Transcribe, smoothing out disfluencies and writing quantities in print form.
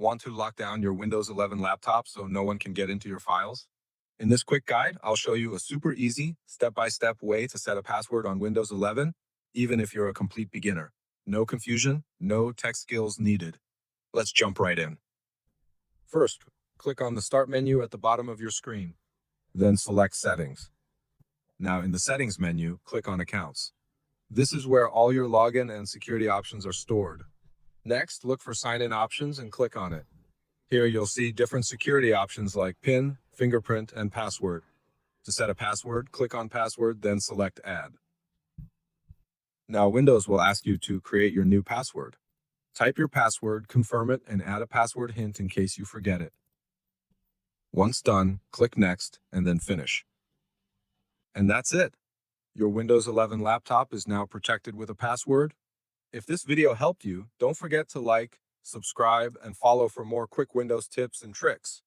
Want to lock down your Windows 11 laptop so no one can get into your files? In this quick guide, I'll show you a super easy, step-by-step way to set a password on Windows 11, even if you're a complete beginner. No confusion, no tech skills needed. Let's jump right in. First, click on the Start menu at the bottom of your screen. Then select Settings. Now in the Settings menu, click on Accounts. This is where all your login and security options are stored. Next, look for Sign-in options and click on it. Here you'll see different security options like PIN, fingerprint, and password. To set a password, click on Password, then select Add. Now Windows will ask you to create your new password. Type your password, confirm it, and add a password hint in case you forget it. Once done, click Next, and then Finish. And that's it. Your Windows 11 laptop is now protected with a password. If this video helped you, don't forget to like, subscribe, and follow for more quick Windows tips and tricks.